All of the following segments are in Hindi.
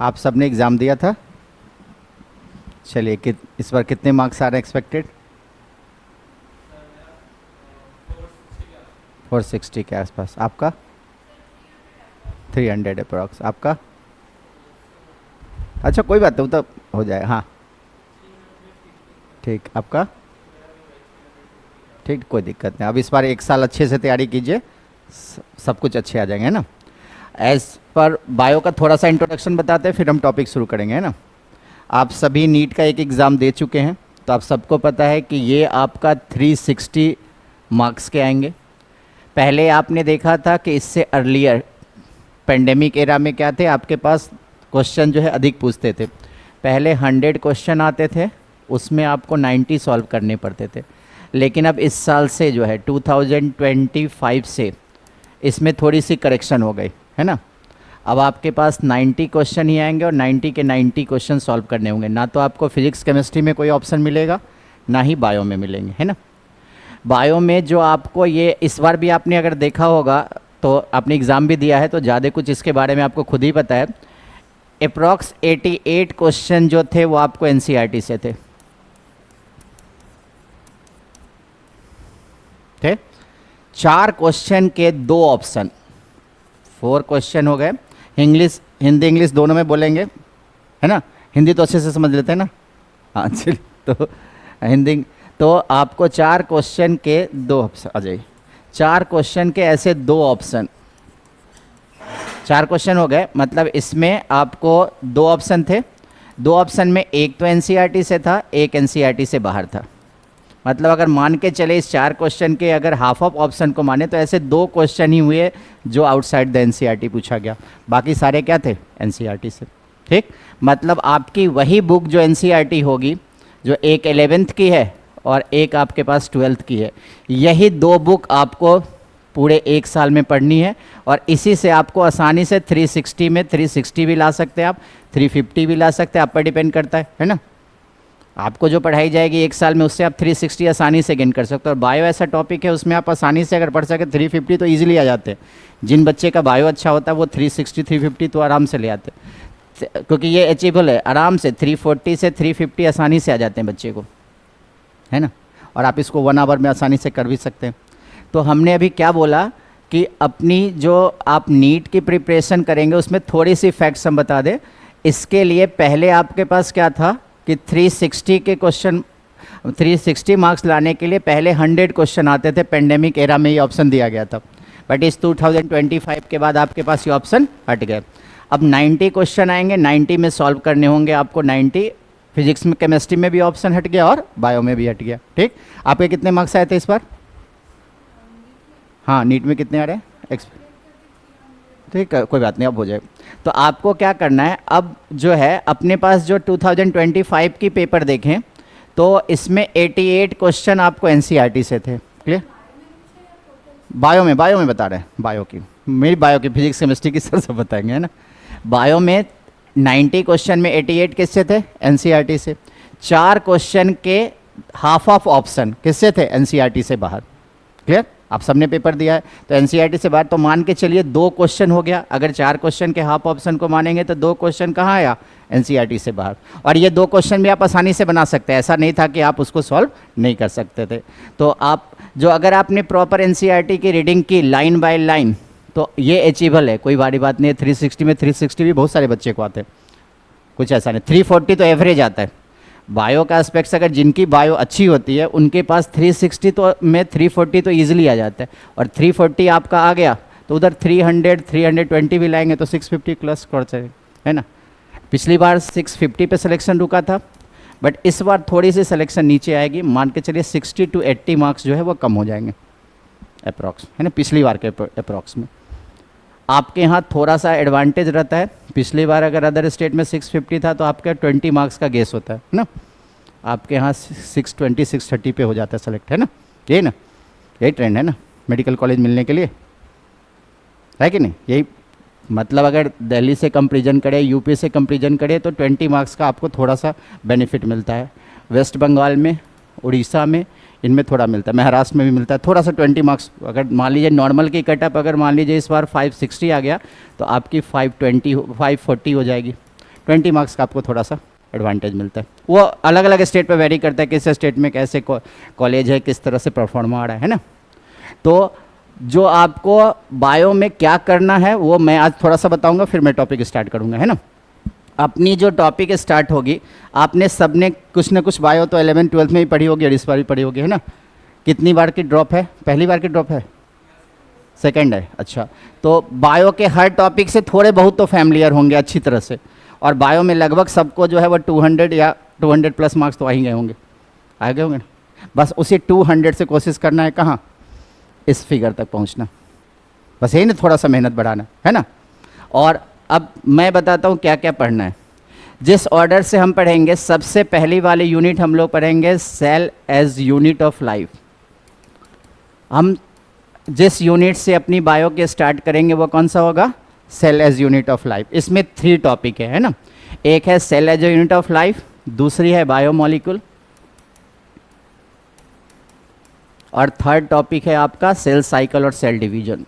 आप सबने एग्ज़ाम दिया था? चलिए, इस बार कितने मार्क्स आ रहे हैं एक्सपेक्टेड? 460 के आसपास। आपका? 300 अप्रॉक्स। आपका? अच्छा, कोई बात नहीं, वो तो हो जाए। हाँ ठीक। आपका? ठीक, कोई दिक्कत नहीं। अब इस बार एक साल अच्छे से तैयारी कीजिए, सब कुछ अच्छे आ जाएंगे, है ना। एज पर बायो का थोड़ा सा इंट्रोडक्शन बताते हैं, फिर हम टॉपिक शुरू करेंगे, है ना। आप सभी नीट का एक एग्ज़ाम दे चुके हैं, तो आप सबको पता है कि ये आपका 360 मार्क्स के आएंगे। पहले आपने देखा था कि इससे अर्लियर पेंडेमिक एरा में क्या थे, आपके पास क्वेश्चन जो है अधिक पूछते थे। पहले 100 क्वेश्चन आते थे, उसमें आपको 90 सॉल्व करने पड़ते थे। लेकिन अब इस साल से जो है 2025 से इसमें थोड़ी सी करेक्शन हो गई, है ना। अब आपके पास 90 क्वेश्चन ही आएंगे और 90 के 90 क्वेश्चन सॉल्व करने होंगे। ना तो आपको फिजिक्स केमिस्ट्री में कोई ऑप्शन मिलेगा, ना ही बायो में मिलेंगे, है ना। बायो में जो आपको ये इस बार भी आपने अगर देखा होगा तो आपने एग्ज़ाम भी दिया है, तो ज़्यादा कुछ इसके बारे में आपको खुद ही पता है। अप्रॉक्स 88 क्वेश्चन जो थे वो आपको एनसीईआरटी से थे। 4 क्वेश्चन के 2 ऑप्शन, 4 क्वेश्चन हो गए। इंग्लिश, हिंदी इंग्लिश दोनों में बोलेंगे, है ना। हिंदी तो अच्छे से समझ लेते हैं ना। हाँ चलिए, तो हिंदी तो आपको 4 क्वेश्चन के 2 ऑप्शन आ जाइए। 4 क्वेश्चन के ऐसे 2 ऑप्शन, 4 क्वेश्चन हो गए। मतलब इसमें आपको 2 ऑप्शन थे। 2 ऑप्शन में एक तो एनसीईआरटी से था, एक एनसीईआरटी से बाहर था। मतलब अगर मान के चले इस 4 क्वेश्चन के अगर हाफ ऑफ ऑप्शन को माने तो ऐसे 2 क्वेश्चन ही हुए जो आउटसाइड द एनसीईआरटी पूछा गया, बाकी सारे क्या थे, एनसीईआरटी से। ठीक, मतलब आपकी वही बुक जो एनसीईआरटी होगी, जो एक 11th की है और एक आपके पास 12th की है, यही 2 बुक आपको पूरे 1 साल में पढ़नी है। और इसी से आपको आसानी से 360 में 360 भी ला सकते हैं आप, 350 भी ला सकते हैं, आप पर डिपेंड करता है ना। आपको जो पढ़ाई जाएगी 1 साल में, उससे आप 360 आसानी से गेन कर सकते हो। और बायो ऐसा टॉपिक है, उसमें आप आसानी से अगर पढ़ सके 350 तो ईजिली आ जाते हैं। जिन बच्चे का बायो अच्छा होता है वो 360 350 तो आराम से ले आते हैं, क्योंकि ये अचीवेबल है। आराम से 340 से 350 आसानी से आ जाते हैं बच्चे को, है ना। और आप इसको 1 आवर में आसानी से कर भी सकते हैं। तो हमने अभी क्या बोला कि अपनी जो आप नीट की प्रिपरेशन करेंगे उसमें थोड़ी सी फैक्ट्स हम बता दें। इसके लिए पहले आपके पास क्या था कि 360 के क्वेश्चन, 360 मार्क्स लाने के लिए पहले 100 क्वेश्चन आते थे। पेंडेमिक एरा में ये ऑप्शन दिया गया था, बट इस 2025 के बाद आपके पास ये ऑप्शन हट गए। अब 90 क्वेश्चन आएंगे, 90 में सॉल्व करने होंगे आपको। 90 फिजिक्स में, केमिस्ट्री में भी ऑप्शन हट गया और बायो में भी हट गया। ठीक, आपके कितने मार्क्स आए थे इस बार? हाँ, नीट में कितने आ रहे हैं? ठीक है, कोई बात नहीं, अब हो जाए। तो आपको क्या करना है, अब जो है अपने पास जो 2025 की पेपर देखें तो इसमें 88 क्वेश्चन आपको एनसीईआरटी से थे। क्लियर? बायो में बता रहे हैं, बायो की, मेरी बायो की, फिजिक्स केमिस्ट्री की सर सब बताएंगे, है ना। बायो में 90 क्वेश्चन में 88 किससे थे? एनसीईआरटी से। 4 क्वेश्चन के हाफ ऑफ ऑप्शन किससे थे? एनसीईआरटी से बाहर। क्लियर? आप सबने पेपर दिया है तो एनसीईआरटी से बाहर, तो मान के चलिए 2 क्वेश्चन हो गया। अगर 4 क्वेश्चन के हाफ ऑप्शन को मानेंगे तो 2 क्वेश्चन कहाँ आया? एनसीईआरटी से बाहर। और ये 2 क्वेश्चन भी आप आसानी से बना सकते हैं, ऐसा नहीं था कि आप उसको सॉल्व नहीं कर सकते थे। तो आप जो, अगर आपने प्रॉपर एनसीईआरटी की रीडिंग की लाइन बाय लाइन, तो ये अचीवेबल है, कोई बड़ी बात नहीं है। 360 में 360 भी बहुत सारे बच्चे को आते हैं, कुछ ऐसा नहीं। 340 तो एवरेज आता है। बायो का एस्पेक्ट्स, अगर जिनकी बायो अच्छी होती है उनके पास 360 तो में 340 तो ईजिली आ जाता है। और 340 आपका आ गया तो उधर 300 320 भी लाएंगे तो 650 प्लस कर चाहिए, है ना। पिछली बार 650 पे सिलेक्शन रुका था, बट इस बार थोड़ी सी सिलेक्शन नीचे आएगी। मान के चलिए 60 to 80 मार्क्स जो है वो कम हो जाएंगे अप्रॉक्स, है ना, पिछली बार के अप्रॉक्स में। आपके यहाँ थोड़ा सा एडवांटेज रहता है। पिछली बार अगर अदर स्टेट में 650 था तो आपका 20 मार्क्स का गेस होता है ना। आपके यहाँ 620 630 पे हो जाता है सेलेक्ट, है ना। यही ना, यही ट्रेंड है ना मेडिकल कॉलेज मिलने के लिए, है कि नहीं? यही मतलब अगर दिल्ली से कंपेरिजन करें, यूपी से कंपेरिजन करें तो 20 मार्क्स का आपको थोड़ा सा बेनिफिट मिलता है। वेस्ट बंगाल में, उड़ीसा में, इनमें थोड़ा मिलता है। महाराष्ट्र में भी मिलता है थोड़ा सा 20 मार्क्स। अगर मान लीजिए नॉर्मल की कटअप अगर मान लीजिए इस बार 560 आ गया तो आपकी 520 540 हो जाएगी। 20 मार्क्स का आपको थोड़ा सा एडवांटेज मिलता है। वो अलग अलग स्टेट पे वेरी करता है, किस स्टेट में कैसे कॉलेज है, किस तरह से परफॉर्म आ रहा है ना। तो जो आपको बायो में क्या करना है वो मैं आज थोड़ा सा बताऊंगा, फिर मैं टॉपिक स्टार्ट करूंगा, है ना। अपनी जो टॉपिक स्टार्ट होगी, आपने सबने कुछ ना कुछ बायो तो 11 12 में ही पढ़ी होगी और इस बार भी पढ़ी होगी, है ना। कितनी बार की ड्रॉप है? पहली बार की ड्रॉप है, सेकंड है, अच्छा। तो बायो के हर टॉपिक से थोड़े बहुत तो फैमिलियर होंगे अच्छी तरह से, और बायो में लगभग सबको जो है वो 200 या 200 प्लस मार्क्स तो आ ही गए होंगे, आ गए होंगे ना। बस उसी 200 से कोशिश करना है कहाँ, इस फिगर तक पहुँचना, बस यही ना, थोड़ा सा मेहनत बढ़ाना है ना। और अब मैं बताता हूँ क्या क्या पढ़ना है। जिस ऑर्डर से हम पढ़ेंगे, सबसे पहली वाली यूनिट हम लोग पढ़ेंगे cell as unit of life. हम जिस यूनिट से अपनी बायो के स्टार्ट करेंगे वो कौन सा होगा? Cell as unit of life. इसमें 3 टॉपिक है ना। एक है cell as unit of life, दूसरी है बायोमोलिक्यूल, और थर्ड टॉपिक है आपका सेल साइकिल और सेल डिवीजन।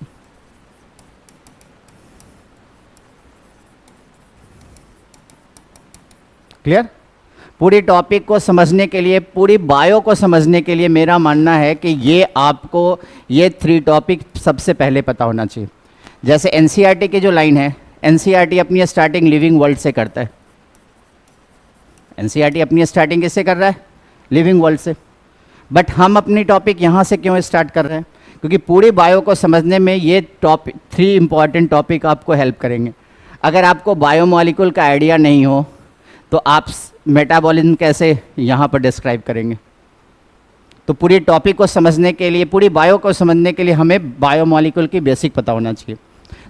क्लियर? पूरी टॉपिक को समझने के लिए, पूरी बायो को समझने के लिए मेरा मानना है कि ये आपको ये 3 टॉपिक सबसे पहले पता होना चाहिए। जैसे एनसीईआरटी की जो लाइन है, एनसीईआरटी अपनी स्टार्टिंग लिविंग वर्ल्ड से करता है। एनसीईआरटी अपनी स्टार्टिंग किससे कर रहा है? लिविंग वर्ल्ड से। बट हम अपनी टॉपिक यहाँ से क्यों स्टार्ट कर रहे हैं? क्योंकि पूरी बायो को समझने में ये टॉपिक 3 इंपॉर्टेंट टॉपिक आपको हेल्प करेंगे। अगर आपको बायोमॉलिक्यूल का आइडिया नहीं हो तो आप मेटाबॉलिज्म कैसे यहाँ पर डिस्क्राइब करेंगे? तो पूरी टॉपिक को समझने के लिए, पूरी बायो को समझने के लिए हमें बायोमॉलिक्यूल की बेसिक पता होना चाहिए।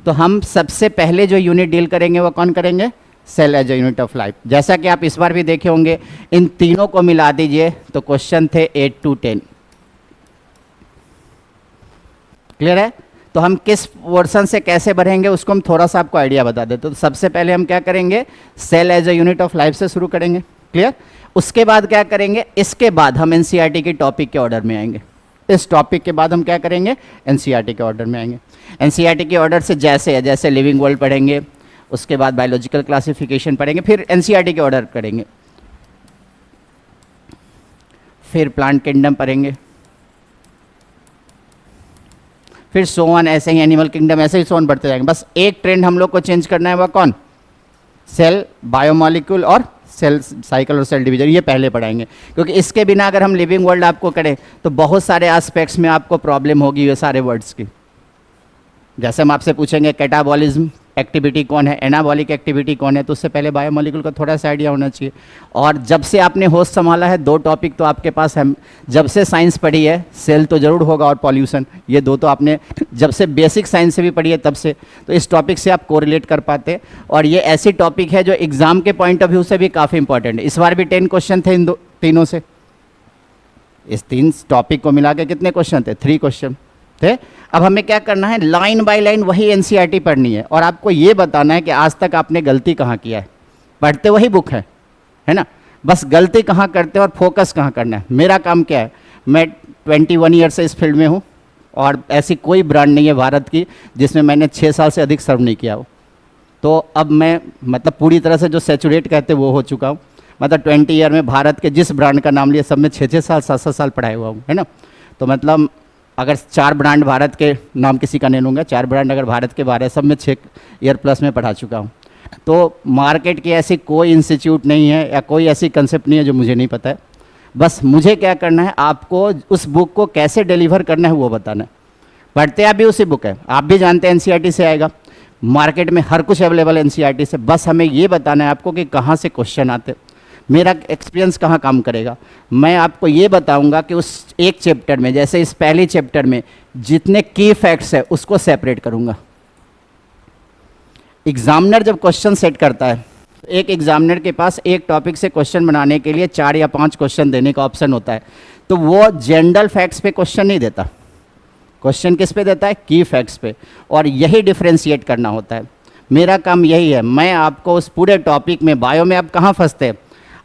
तो हम सबसे पहले जो यूनिट डील करेंगे वो कौन करेंगे? Cell as a unit of life. जैसा कि आप इस बार भी देखे होंगे, इन तीनों को मिला दीजिए तो क्वेश्चन थे 8 to 10। क्लियर है? तो हम किस पोर्शन से कैसे बढ़ेंगे उसको हम थोड़ा सा आपको आइडिया बता देते। तो सबसे पहले हम क्या करेंगे? Cell as a unit of life से शुरू करेंगे। क्लियर? उसके बाद क्या करेंगे? इसके बाद हम एनसीईआरटी के टॉपिक के ऑर्डर में आएंगे। इस टॉपिक के बाद हम क्या करेंगे? एनसीईआरटी के ऑर्डर में आएंगे। एनसीईआरटी के ऑर्डर से जैसे है, जैसे लिविंग वर्ल्ड पढ़ेंगे, उसके बाद बायोलॉजिकल क्लासिफिकेशन पढ़ेंगे, फिर एनसीईआरटी के ऑर्डर करेंगे, फिर प्लांट किंगडम पढ़ेंगे, फिर सो ऑन, ऐसे ही एनिमल किंगडम, ऐसे ही सो ऑन बढ़ते जाएंगे। बस एक ट्रेंड हम लोग को चेंज करना है, वह कौन? सेल, बायोमॉलिक्यूल और सेल साइकिल और सेल डिवीजन। ये पहले पढ़ाएंगे, क्योंकि इसके बिना अगर हम लिविंग वर्ल्ड आपको करें तो बहुत सारे एस्पेक्ट्स में आपको प्रॉब्लम होगी ये सारे वर्ड्स की। जैसे हम आपसे पूछेंगे कैटाबॉलिज्म एक्टिविटी कौन है, एनाबॉलिक एक्टिविटी कौन है, तो उससे पहले बायोमॉलिक्यूल का थोड़ा सा आइडिया होना चाहिए। और जब से आपने होस्ट संभाला है, 2 टॉपिक तो आपके पास है। जब से साइंस पढ़ी है, सेल तो जरूर होगा और पॉल्यूशन, ये 2 तो आपने जब से बेसिक साइंस से भी पढ़ी है तब से, तो इस टॉपिक से आप कोरिलेट कर पाते। और ये ऐसी टॉपिक है जो एग्जाम के पॉइंट ऑफ व्यू से भी काफ़ी इंपॉर्टेंट है। इस बार भी 10 क्वेश्चन थे इन तीनों से। इस 3 टॉपिक को मिला के कितने क्वेश्चन थे? 3 क्वेश्चन थे। अब हमें क्या करना है? लाइन बाय लाइन वही एनसीईआरटी पढ़नी है, और आपको ये बताना है कि आज तक आपने गलती कहाँ किया है। पढ़ते वही बुक है ना, बस गलती कहाँ करते हैं और फोकस कहाँ करना है। मेरा काम क्या है? मैं 21 ईयर से इस फील्ड में हूँ, और ऐसी कोई ब्रांड नहीं है भारत की जिसमें मैंने 6 साल से अधिक सर्व नहीं किया हो। तो अब मैं मतलब पूरी तरह से जो सैचुरेट कहते वो हो चुका हूँ। मतलब 20 ईयर में भारत के जिस ब्रांड का नाम लिया सब में 6-6 साल 7-7 साल पढ़ाया हुआ हूँ, है ना। तो मतलब अगर 4 ब्रांड भारत के नाम किसी का नहीं लूँगा, 4 ब्रांड अगर भारत के बारे सब में 6 ईयर प्लस में पढ़ा चुका हूँ। तो मार्केट की ऐसी कोई इंस्टीट्यूट नहीं है या कोई ऐसी कंसेप्ट नहीं है जो मुझे नहीं पता है। बस मुझे क्या करना है, आपको उस बुक को कैसे डिलीवर करना है वो बताना है। पढ़ते आप भी उसी बुक है, आप भी जानते हैं एनसीईआरटी से आएगा, मार्केट में हर कुछ अवेलेबल है एनसीईआरटी से। बस हमें ये बताना है आपको कि कहाँ से क्वेश्चन आते, मेरा एक्सपीरियंस कहाँ काम करेगा। मैं आपको ये बताऊंगा कि उस एक चैप्टर में, जैसे इस पहले चैप्टर में जितने की फैक्ट्स है उसको सेपरेट करूंगा। एग्जामिनर जब क्वेश्चन सेट करता है, एक एग्जामिनर के पास एक टॉपिक से क्वेश्चन बनाने के लिए 4 या 5 क्वेश्चन देने का ऑप्शन होता है। तो वो जनरल फैक्ट्स पे क्वेश्चन नहीं देता, क्वेश्चन किस पे देता है? की फैक्ट्स पे। और यही डिफ्रेंशिएट करना होता है। मेरा काम यही है, मैं आपको उस पूरे टॉपिक में, बायो में आप कहाँ फंसते हैं,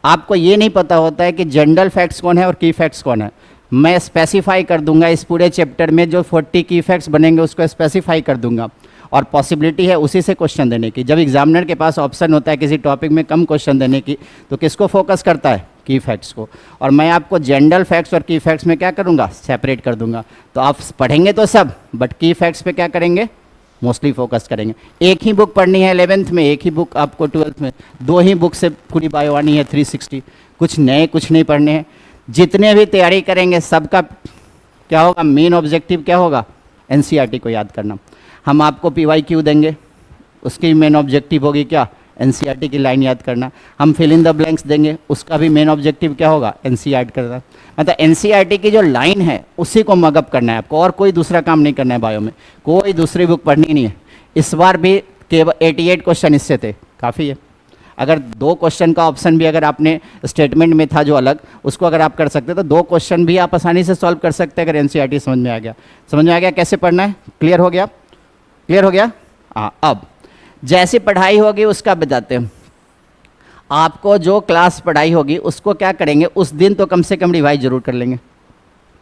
आपको ये नहीं पता होता है कि जनरल फैक्ट्स कौन है और की फैक्ट्स कौन है। मैं स्पेसिफाई कर दूंगा इस पूरे चैप्टर में जो 40 की फैक्ट्स बनेंगे उसको स्पेसिफाई कर दूंगा, और पॉसिबिलिटी है उसी से क्वेश्चन देने की। जब एग्जामिनर के पास ऑप्शन होता है किसी टॉपिक में कम क्वेश्चन देने की, तो किसको फोकस करता है? की फैक्ट्स को। और मैं आपको जनरल फैक्ट्स और की फैक्ट्स में क्या करूँगा? सेपरेट कर दूंगा। तो आप पढ़ेंगे तो सब, बट की फैक्ट्स पे क्या करेंगे? मोस्टली फोकस करेंगे। एक ही बुक पढ़नी है 11th में, एक ही बुक आपको 12th में, 2 ही बुक से पूरी बायो आनी है 360, कुछ नए कुछ नहीं पढ़ने हैं। जितने भी तैयारी करेंगे सबका क्या होगा? मेन ऑब्जेक्टिव क्या होगा? एनसीईआरटी को याद करना। हम आपको PYQ देंगे, उसकी मेन ऑब्जेक्टिव होगी क्या? एनसीईआरटी की लाइन याद करना। हम फिल इन द ब्लैंक्स देंगे, उसका भी मेन ऑब्जेक्टिव क्या होगा? एनसीईआरटी करना। मतलब एनसीईआरटी की जो लाइन है उसी को मगअप करना है आपको, और कोई दूसरा काम नहीं करना है बायो में, कोई दूसरी बुक पढ़नी नहीं है। इस बार भी केवल 88 क्वेश्चन इससे थे, काफ़ी है। अगर 2 क्वेश्चन का ऑप्शन भी अगर आपने स्टेटमेंट में था जो अलग, उसको अगर आप कर सकते तो 2 क्वेश्चन भी आप आसानी से सॉल्व कर सकते हैं अगर एनसीईआरटी समझ में आ गया। समझ में आ गया कैसे पढ़ना है? क्लियर हो गया? क्लियर हो गया? हाँ। अब जैसी पढ़ाई होगी उसका बताते हैं। आपको जो क्लास पढ़ाई होगी उसको क्या करेंगे? उस दिन तो कम से कम रिवाइज जरूर कर लेंगे,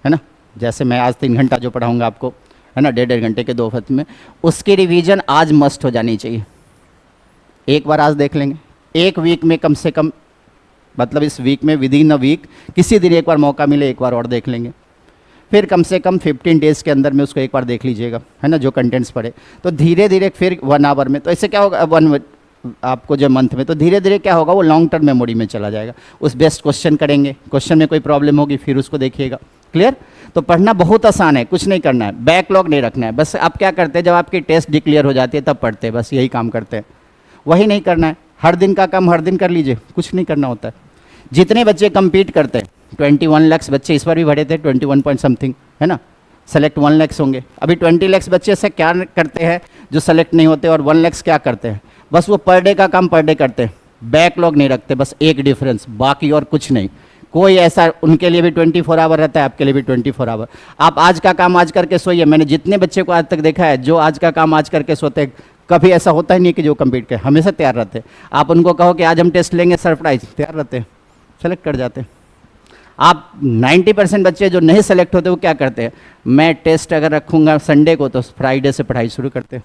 है ना। जैसे मैं आज 3 घंटा जो पढ़ाऊँगा आपको, है ना, 1.5 घंटे के 2 वक्त में, उसकी रिवीजन आज मस्ट हो जानी चाहिए। एक बार आज देख लेंगे, एक वीक में कम से कम, मतलब इस वीक में विद इन अ वीक किसी दिन एक बार मौका मिले एक बार और देख लेंगे। फिर कम से कम 15 डेज़ के अंदर में उसको एक बार देख लीजिएगा, है ना, जो कंटेंट्स पढ़े। तो धीरे धीरे फिर 1 आवर में, तो इससे क्या होगा 1 आपको जो मंथ में, तो धीरे धीरे क्या होगा? वो लॉन्ग टर्म मेमोरी में चला जाएगा। उस बेस्ट क्वेश्चन करेंगे, क्वेश्चन में कोई प्रॉब्लम होगी फिर उसको देखिएगा। क्लियर? तो पढ़ना बहुत आसान है, कुछ नहीं करना है, बैकलॉग नहीं रखना है। बस आप क्या करते हैं, जब आपकी टेस्ट डिक्लेयर हो जाती है तब पढ़ते हैं, बस यही काम करते हैं। वही नहीं करना है, हर दिन का काम हर दिन कर लीजिए, कुछ नहीं करना होता है। जितने बच्चे कम्पीट करते हैं, 21 लाख बच्चे इस बार भी बढ़े थे, 21 पॉइंट समथिंग, है ना। सेलेक्ट 1 लाख होंगे, अभी 20 लाख बच्चे से क्या करते हैं जो सेलेक्ट नहीं होते, और 1 लाख क्या करते हैं? बस वो पर डे का काम पर डे करते हैं, बैकलॉग नहीं रखते। बस एक डिफरेंस, बाकी और कुछ नहीं। कोई ऐसा, उनके लिए भी 24 आवर रहता है, आपके लिए भी 24 आवर। आप आज का काम आज करके सोइए। मैंने जितने बच्चे को आज तक देखा है जो आज का काम आज करके सोते हैं, कभी ऐसा होता ही नहीं कि जो कम्पीट करे, हमेशा तैयार रहते हैं। आप उनको कहो कि आज हम टेस्ट लेंगे सरप्राइज, तैयार रहते हैं, सेलेक्ट कर जाते हैं। आप 90% बच्चे जो नहीं सेलेक्ट होते वो क्या करते हैं? मैं टेस्ट अगर रखूँगा संडे को तो फ्राइडे से पढ़ाई शुरू करते हैं।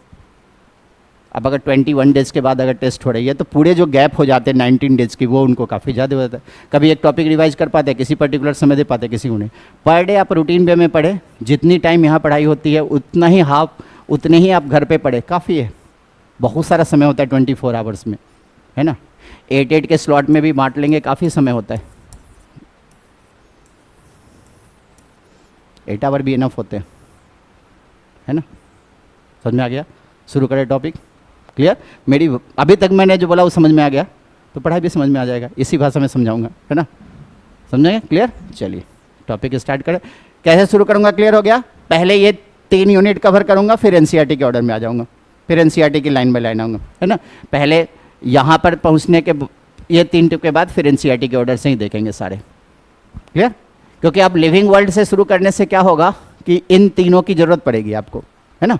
अब अगर 21 डेज़ के बाद अगर टेस्ट हो रही है तो पूरे जो गैप हो जाते हैं 19 डेज़ की, वो उनको काफ़ी ज़्यादा हो जाता है। कभी एक टॉपिक रिवाइज कर पाते हैं, किसी पर्टिकुलर समय दे पाते, किसी को नहीं। पर डे आप रूटीन वे में पढ़े, जितनी टाइम यहाँ पढ़ाई होती है उतना ही उतने ही आप घर पे पढ़े, काफ़ी है। बहुत सारा समय होता है 24 आवर्स में, है ना। 8 के स्लॉट में भी बांट लेंगे, काफ़ी समय होता है। 8 आवर भी इनफ होते हैं, है ना। समझ में आ गया? शुरू करें टॉपिक। क्लियर? मेरी अभी तक मैंने जो बोला वो समझ में आ गया तो पढ़ाई भी समझ में आ जाएगा, इसी भाषा में समझाऊंगा, है ना। समझेंगे? क्लियर? चलिए टॉपिक स्टार्ट करें। कैसे शुरू करूंगा? क्लियर हो गया? पहले ये 3 यूनिट कवर करूंगा, फिर एनसीईआरटी के ऑर्डर में आ जाऊंगा, फिर एनसीईआरटी की लाइन बाय लाइन आऊँगा, है ना। पहले यहाँ पर पहुँचने के ये 3 टिप के बाद फिर एनसीईआरटी के ऑर्डर से ही देखेंगे सारे। क्लियर? क्योंकि आप लिविंग वर्ल्ड से शुरू करने से क्या होगा कि इन तीनों की ज़रूरत पड़ेगी आपको, है ना।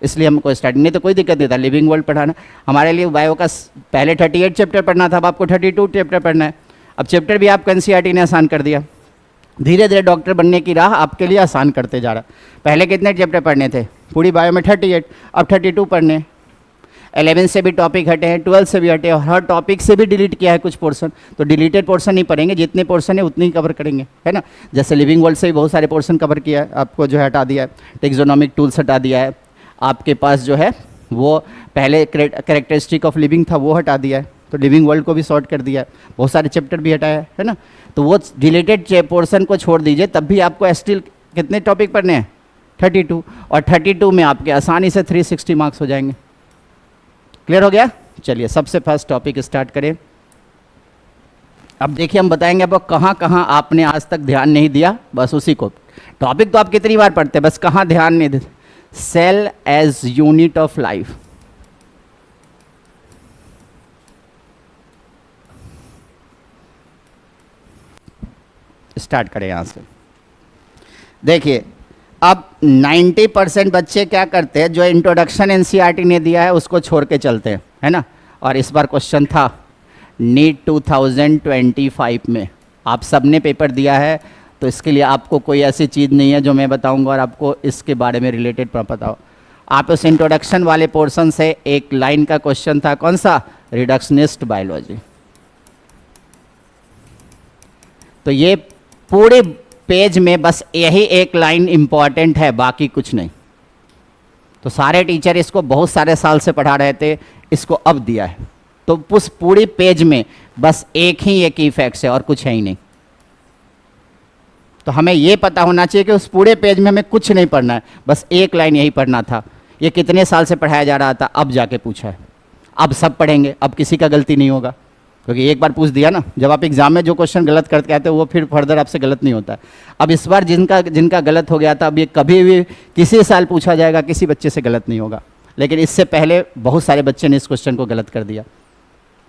इसलिए हमको स्टार्टिंग, नहीं तो कोई दिक्कत नहीं था लिविंग वर्ल्ड पढ़ाना। हमारे लिए बायो का पहले 38 चैप्टर पढ़ना था, अब आपको 32 चैप्टर पढ़ना है। अब चैप्टर भी आपको एनसीईआरटी ने आसान कर दिया। धीरे धीरे डॉक्टर बनने की राह आपके लिए आसान करते जा रहा। पहले कितने चैप्टर पढ़ने थे? पूरी बायो में 38, अब 32 पढ़ने। 11 से भी टॉपिक हटे हैं, 12 से भी हटे, और हर टॉपिक से भी डिलीट किया है कुछ पोर्शन। तो डिलीटेड पोर्शन नहीं पढ़ेंगे, जितने पोर्शन है उतने ही कवर करेंगे, है ना। जैसे लिविंग वर्ल्ड से भी बहुत सारे पोर्शन कवर किया है, आपको जो है हटा दिया है। टेक्सोनोमिक टूल्स हटा दिया है, आपके पास जो है वो पहले कैरेक्टरिस्टिक ऑफ लिविंग था वो हटा दिया है, तो लिविंग वर्ल्ड को भी सॉर्ट कर दिया है। बहुत सारे चैप्टर भी हटाया है ना। तो वो डिलीटेड पोर्शन को छोड़ दीजिए, तब भी आपको स्टिल कितने टॉपिक पढ़ने हैं? 32, और 32 में आपके आसानी से 360 मार्क्स हो जाएंगे। क्लियर हो गया? चलिए सबसे फर्स्ट टॉपिक स्टार्ट करें। अब देखिए हम बताएंगे आपको कहाँ कहाँ आपने आज तक ध्यान नहीं दिया, बस उसी को। टॉपिक तो आप कितनी बार पढ़ते हैं, बस कहाँ ध्यान नहीं देते। Cell as unit of life. Start करें यहां से। देखिए अब 90% बच्चे क्या करते हैं, जो इंट्रोडक्शन एनसीईआरटी ने दिया है उसको छोड़ के चलते हैं, है ना। और इस बार क्वेश्चन था नीट 2025 में, आप सबने पेपर दिया है, तो इसके लिए आपको कोई ऐसी चीज़ नहीं है जो मैं बताऊंगा और आपको इसके बारे में रिलेटेड पता हो। आप उस इंट्रोडक्शन वाले पोर्शन से एक लाइन का क्वेश्चन था, कौन सा, रिडक्शनिस्ट बायोलॉजी। तो ये पूरे पेज में बस यही एक लाइन इंपॉर्टेंट है, बाकी कुछ नहीं। तो सारे टीचर इसको बहुत सारे साल से पढ़ा रहे थे, इसको अब दिया है। तो उस पूरी पेज में बस एक ही ये की फैक्ट्स है और कुछ है ही नहीं। तो हमें ये पता होना चाहिए कि उस पूरे पेज में हमें कुछ नहीं पढ़ना है, बस एक लाइन यही पढ़ना था। ये कितने साल से पढ़ाया जा रहा था, अब जाके पूछा है। अब सब पढ़ेंगे, अब किसी का गलती नहीं होगा, क्योंकि एक बार पूछ दिया ना। जब आप एग्जाम में जो क्वेश्चन गलत करके आते हो वो फिर फर्दर आपसे गलत नहीं होता। अब इस बार जिनका गलत हो गया था, अब ये कभी भी किसी साल पूछा जाएगा, किसी बच्चे से गलत नहीं होगा। लेकिन इससे पहले बहुत सारे बच्चे ने इस क्वेश्चन को गलत कर दिया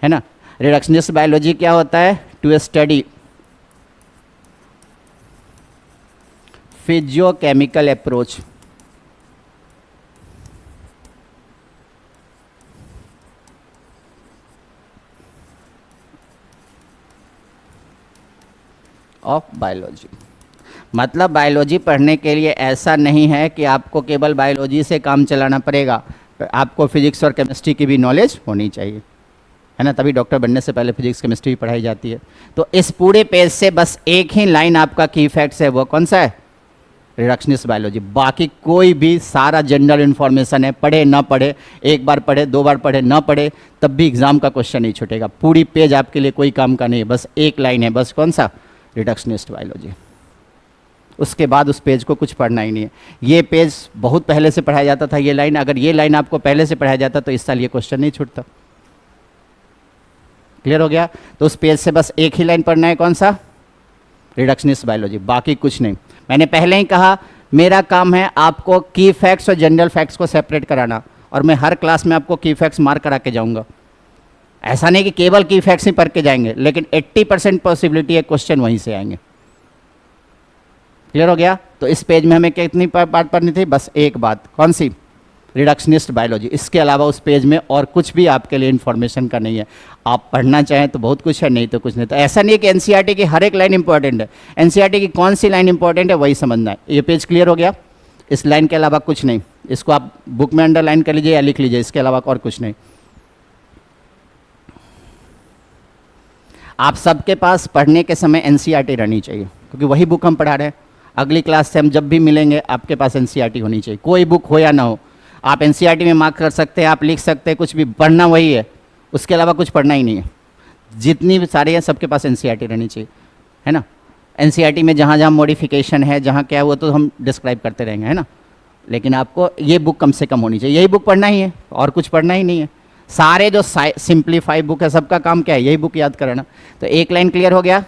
है ना। रिडक्शनिस्ट बायोलॉजी क्या होता है, to study physiochemical approach of biology. मतलब बायोलॉजी पढ़ने के लिए ऐसा नहीं है कि आपको केवल बायोलॉजी से काम चलाना पड़ेगा, आपको फिजिक्स और केमिस्ट्री की भी नॉलेज होनी चाहिए, है ना। तभी डॉक्टर बनने से पहले फिजिक्स केमिस्ट्री भी पढ़ाई जाती है। तो इस पूरे पेज से बस एक ही लाइन आपका की फैक्ट्स है, वो कौन सा है, रिडक्शनिस्ट बायोलॉजी। बाकी कोई भी सारा जनरल इन्फॉर्मेशन है, पढ़े ना पढ़े, एक बार पढ़े, दो बार पढ़े, ना पढ़े, तब भी एग्जाम का क्वेश्चन नहीं छूटेगा। पूरी पेज आपके लिए कोई काम का नहीं है, बस एक लाइन है, बस कौन सा, रिडक्शनिस्ट बायोलॉजी। उसके बाद उस पेज को कुछ पढ़ना ही नहीं है। ये पेज बहुत पहले से पढ़ाया जाता था, ये लाइन, अगर ये लाइन आपको पहले से पढ़ाया जाता तो इस साल ये क्वेश्चन नहीं छूटता। क्लियर हो गया। तो उस पेज से बस एक ही लाइन पढ़ना है, कौन सा, रिडक्शनिस्ट बायोलॉजी, बाकी कुछ नहीं। मैंने पहले ही कहा मेरा काम है आपको की फैक्ट्स और जनरल फैक्ट्स को सेपरेट कराना, और मैं हर क्लास में आपको की फैक्ट्स मार्क करा के जाऊंगा। ऐसा नहीं कि केवल की फैक्ट्स ही पढ़ के जाएंगे, लेकिन 80% पॉसिबिलिटी है क्वेश्चन वहीं से आएंगे। क्लियर हो गया। तो इस पेज में हमें कितनी पार्ट पढ़नी थी, बस एक बात, कौन सी, रिडक्शनिस्ट बायोलॉजी। इसके अलावा उस पेज में और कुछ भी आपके लिए इन्फॉर्मेशन का नहीं है। आप पढ़ना चाहें तो बहुत कुछ है, नहीं तो कुछ नहीं। तो ऐसा नहीं है कि एनसीईआरटी की हर एक लाइन इंपॉर्टेंट है, एनसीईआरटी की कौन सी लाइन इंपॉर्टेंट है वही समझना है। ये पेज क्लियर हो गया। इस लाइन के अलावा कुछ नहीं, इसको आप बुक में अंडरलाइन कर लीजिए या लिख लीजिए, इसके अलावा और कुछ नहीं। आप सबके पास पढ़ने के समय एनसीईआरटी रहनी चाहिए, क्योंकि वही बुक हम पढ़ा रहे हैं। अगली क्लास से हम जब भी मिलेंगे आपके पास एनसीईआरटी होनी चाहिए, कोई बुक हो या ना हो। आप एनसीईआरटी में मार्क कर सकते हैं, आप लिख सकते हैं, कुछ भी, पढ़ना वही है, उसके अलावा कुछ पढ़ना ही नहीं है। जितनी भी सारे हैं सबके पास एनसीईआरटी रहनी चाहिए, है ना। एनसीईआरटी में जहाँ जहाँ मॉडिफिकेशन है, जहाँ क्या है, वो तो हम डिस्क्राइब करते रहेंगे, है ना। लेकिन आपको ये बुक कम से कम होनी चाहिए, यही बुक पढ़ना ही है और कुछ पढ़ना ही नहीं है। सारे जो सिंप्लीफाई बुक है सबका काम क्या है, यही बुक याद करना। तो एक लाइन क्लियर हो गया।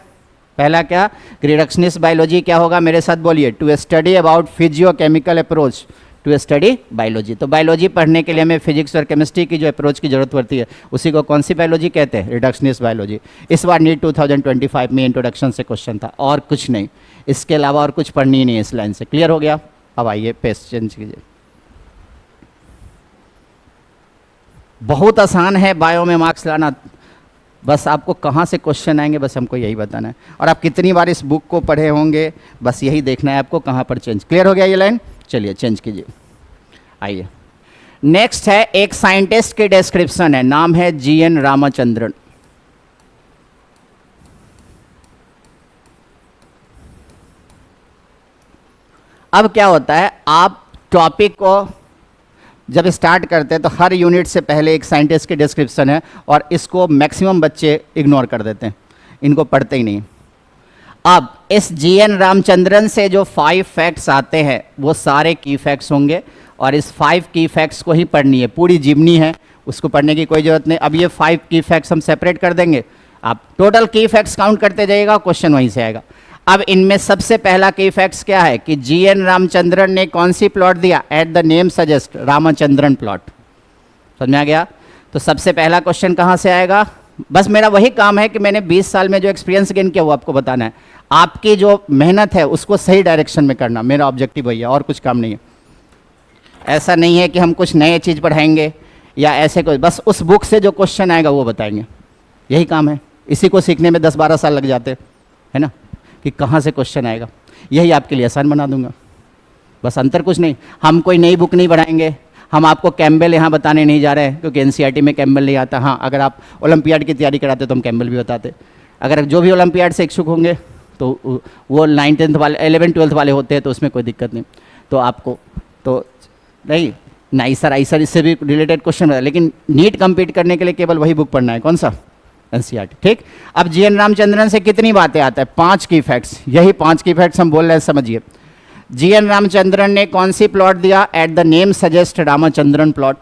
पहला क्या, रिडक्शनिस्ट बायोलॉजी क्या होगा, मेरे साथ बोलिए, to study about physiochemical approach to study biology. तो बायोलॉजी पढ़ने के लिए हमें फिजिक्स और केमिस्ट्री की जो अप्रोच की जरूरत पड़ती है, उसी को कौन सी बायोलॉजी कहते हैं, रिडक्शनिस्ट बायोलॉजी। इस बार नीट 2025 में इंट्रोडक्शन से क्वेश्चन था, और कुछ नहीं, इसके अलावा और कुछ पढ़नी ही नहीं है इस लाइन से। क्लियर हो गया। अब आइए पेज चेंज कीजिए। बहुत आसान है बायो में मार्क्स लाना, बस आपको कहाँ से क्वेश्चन आएंगे बस हमको यही बताना है, और आप कितनी बार इस बुक को पढ़े होंगे बस यही देखना है आपको कहाँ पर चेंज। क्लियर हो गया ये लाइन, चलिए चेंज कीजिए। आइए नेक्स्ट है, एक साइंटिस्ट की डिस्क्रिप्शन है, नाम है जीएन रामचंद्रन। अब क्या होता है, आप टॉपिक को जब स्टार्ट करते हैं तो हर यूनिट से पहले एक साइंटिस्ट की डिस्क्रिप्शन है, और इसको मैक्सिमम बच्चे इग्नोर कर देते हैं, इनको पढ़ते ही नहीं। अब इस जीएन रामचंद्रन से जो 5 फैक्ट्स आते हैं वो सारे की फैक्ट्स होंगे, और इस 5 की फैक्ट्स को ही पढ़नी है। पूरी जीवनी है, उसको पढ़ने की कोई ज़रूरत नहीं। अब ये 5 की फैक्ट्स हम सेपरेट कर देंगे, आप टोटल की फैक्ट्स काउंट करते जाइएगा, क्वेश्चन वहीं से आएगा। अब इनमें सबसे पहला की फैक्ट्स क्या है कि जीएन रामचंद्रन ने कौन सी प्लॉट दिया, at the name suggest, Ramachandran plot. समझ में आ गया। तो सबसे पहला क्वेश्चन कहाँ से आएगा, बस मेरा वही काम है कि मैंने 20 साल में जो एक्सपीरियंस गेन किया वो आपको बताना है। आपकी जो मेहनत है उसको सही डायरेक्शन में करना, मेरा ऑब्जेक्टिव वही है, और कुछ काम नहीं है। ऐसा नहीं है कि हम कुछ नए चीज़ पढ़ाएंगे या ऐसे कोई, बस उस बुक से जो क्वेश्चन आएगा वो बताएंगे, यही काम है। इसी को सीखने में 10-12 साल लग जाते है ना, कि कहाँ से क्वेश्चन आएगा, यही आपके लिए आसान बना दूंगा। बस अंतर कुछ नहीं, हम कोई नई बुक नहीं बनाएंगे, हम आपको कैम्बेल यहाँ बताने नहीं जा रहे हैं क्योंकि एनसीईआरटी में कैम्बेल नहीं आता। हाँ, अगर आप ओलंपियाड की तैयारी कराते तो हम कैम्बेल भी बताते। अगर जो भी ओलंपियाड से इच्छुक होंगे तो वो 9th-10th वाले 11th-12th वाले होते हैं तो उसमें कोई दिक्कत नहीं। तो आपको तो नहीं नाइसर आइसर इससे भी रिलेटेड क्वेश्चन है, लेकिन नीट कम्पीट करने के लिए केवल वही बुक पढ़ना है। कौन सा? एनसीईआरटी। ठीक। अब जीएन रामचंद्रन से कितनी बातें आता है? 5 की फैक्ट्स। यही 5 की फैक्ट्स हम बोल रहे हैं, समझिए। जीएन रामचंद्रन ने कौन सी प्लॉट दिया? At the name suggest Ramachandran plot.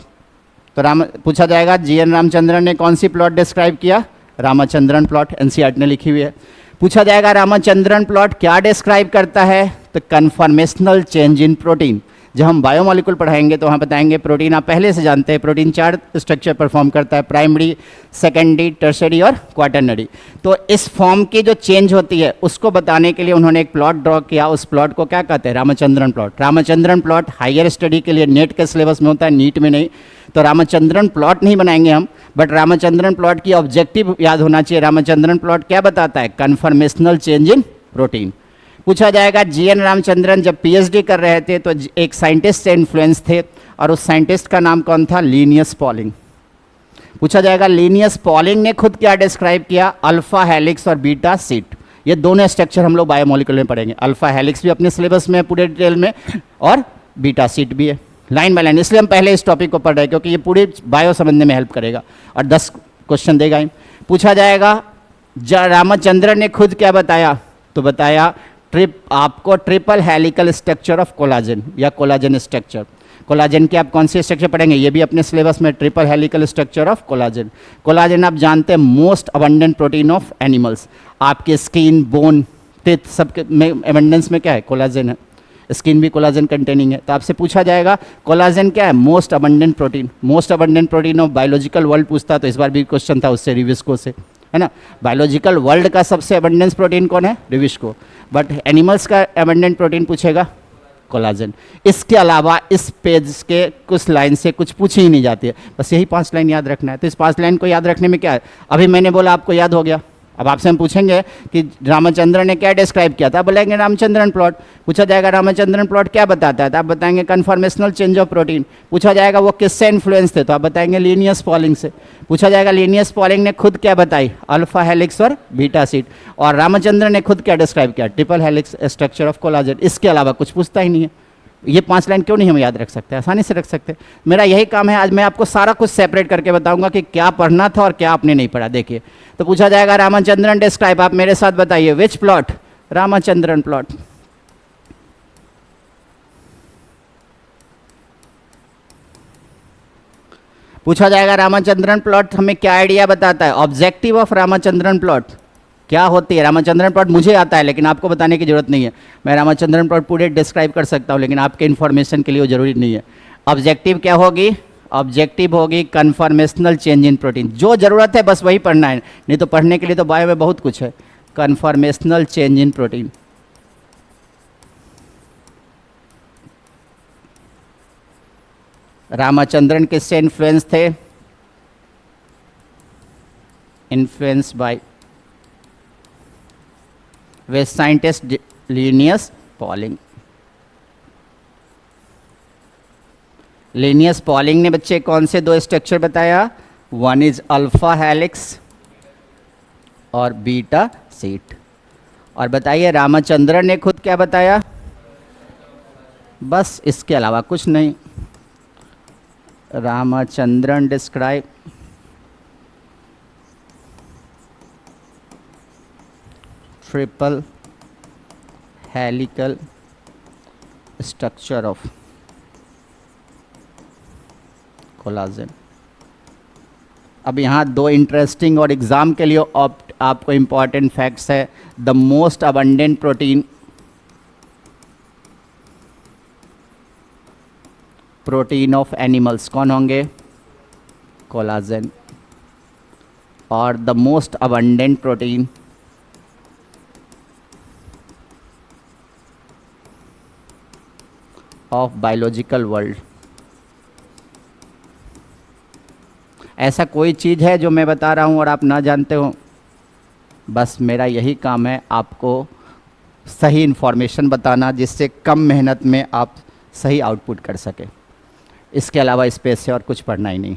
तो पूछा जाएगा जीएन रामचंद्रन ने कौन सी प्लॉट डिस्क्राइब किया? रामचंद्रन प्लॉट, एनसीईआरटी ने लिखी हुई है। पूछा जाएगा रामचंद्रन प्लॉट क्या डिस्क्राइब करता है? तो कन्फॉर्मेशनल चेंज इन प्रोटीन। जब हम बायोमोलिकुल पढ़ाएंगे तो वहाँ बताएंगे प्रोटीन आप पहले से जानते हैं, प्रोटीन 4 स्ट्रक्चर परफॉर्म करता है, प्राइमरी, सेकेंडरी, टर्शरी और क्वाटरनरी। तो इस फॉर्म की जो चेंज होती है उसको बताने के लिए उन्होंने एक प्लॉट ड्रॉ किया। उस प्लॉट को क्या कहते हैं? Ramachandran plot. Ramachandran plot higher study के लिए नेट के सिलेबस में होता है, नीट में नहीं। तो रामचंद्रन प्लॉट नहीं बनाएंगे हम, बट रामचंद्रन प्लॉट की ऑब्जेक्टिव याद होना चाहिए। रामचंद्रन प्लॉट क्या बताता है? Conformational change in protein. पूछा जाएगा जीएन रामचंद्रन जब पीएचडी कर रहे थे तो एक साइंटिस्ट से इन्फ्लुएंस थे और उस साइंटिस्ट का नाम कौन था? Linnaeus polling. पूछा जाएगा लिनियस पॉलिंग ने खुद क्या डिस्क्राइब किया? अल्फा हेलिक्स और बीटा सीट। ये दोनों स्ट्रक्चर हम लोग बायोमोलिकुलर में पढ़ेंगे। अल्फा हेलिक्स भी अपने सिलेबस में है पूरे डिटेल में, और बीटा सीट भी है लाइन बाय लाइन। इसलिए हम पहले इस टॉपिक को पढ़ रहे हैं क्योंकि ये पूरे बायो समझने में हेल्प करेगा और 10 क्वेश्चन देगा। पूछा जाएगा रामचंद्रन ने खुद क्या बताया? तो बताया आपको triple helical structure of collagen या कोलाजन स्ट्रक्चर। कोलाजन के आप कौन से स्ट्रक्चर पढ़ेंगे? ये भी अपने सिलेबस में, triple helical structure of collagen. Collagen आप जानते हैं most abundant protein of animals. आपके स्किन, बोन, टिथ सबके में एबंडेंस में क्या है? कोलाजन है। स्किन भी कोलाजन कंटेनिंग है। तो आपसे पूछा जाएगा कोलाजन क्या है? Most abundant protein. Most abundant protein of biological world पूछता तो इस बार भी क्वेश्चन था उससे, रिविस्को से, है ना। बायोलॉजिकल वर्ल्ड का सबसे अबंडेंस प्रोटीन कौन है? रिविस्को। बट एनिमल्स का अबंडेंट प्रोटीन पूछेगा कोलाजन। इसके अलावा इस पेज के कुछ लाइन से कुछ पूछी ही नहीं जाती है, बस यही 5 लाइन याद रखना है। तो इस 5 लाइन को याद रखने में क्या है? अभी मैंने बोला आपको याद हो गया। अब आपसे हम पूछेंगे कि रामचंद्रन ने क्या डिस्क्राइब किया था? बोलेंगे रामचंद्रन प्लॉट। पूछा जाएगा रामचंद्रन प्लॉट क्या बताता है? तो आप बताएंगे कन्फॉर्मेशनल चेंज ऑफ प्रोटीन। पूछा जाएगा वो किससे इन्फ्लुएंस थे? तो आप बताएंगे लिनियस पॉलिंग से। पूछा जाएगा लिनियस पॉलिंग ने खुद क्या बताई? अल्फा हेलिक्स और बीटा सीट। और रामचंद्रन ने खुद क्या डिस्क्राइब किया? Triple helix structure of collagen. इसके अलावा कुछ पूछता ही नहीं है। ये 5 लाइन क्यों नहीं हम याद रख सकते? आसानी से रख सकते। मेरा यही काम है, आज मैं आपको सारा कुछ सेपरेट करके बताऊंगा कि क्या पढ़ना था और क्या आपने नहीं पढ़ा। देखिए, तो पूछा जाएगा रामचंद्रन डिस्क्राइब, आप मेरे साथ बताइए, विच प्लॉट? रामचंद्रन प्लॉट। पूछा जाएगा रामचंद्रन प्लॉट हमें क्या आइडिया बताता है? ऑब्जेक्टिव ऑफ रामचंद्रन प्लॉट क्या होती है? रामचंद्रन प्लॉट मुझे आता है लेकिन आपको बताने की जरूरत नहीं है। मैं रामचंद्रन प्लॉट पूरे डिस्क्राइब कर सकता हूँ लेकिन आपके इन्फॉर्मेशन के लिए वो जरूरी नहीं है। ऑब्जेक्टिव क्या होगी? ऑब्जेक्टिव होगी कन्फॉर्मेशनल चेंज इन प्रोटीन। जो ज़रूरत है बस वही पढ़ना है, नहीं तो पढ़ने के लिए तो बायो में बहुत कुछ है। Conformational change in protein. Ramachandran किससे इन्फ्लुएंस थे? Influence by with scientist Linnaeus polling. Linnaeus polling ने बच्चे कौन से 2 स्ट्रक्चर बताया? वन इज अल्फा हेलिक्स और बीटा सीट। और बताइए रामचंद्रन ने खुद क्या बताया? बस इसके अलावा कुछ नहीं। Ramachandran describe triple helical structure of collagen. अब यहाँ 2 इंटरेस्टिंग और एग्जाम के लिए आपको इंपॉर्टेंट फैक्ट्स है। The most abundant protein of animals कौन होंगे? कोलाजन। और the most abundant protein of biological world. ऐसा कोई चीज़ है जो मैं बता रहा हूँ और आप ना जानते हो? बस मेरा यही काम है आपको सही इन्फॉर्मेशन बताना जिससे कम मेहनत में आप सही आउटपुट कर सके। इसके अलावा स्पेस से और कुछ पढ़ना ही नहीं।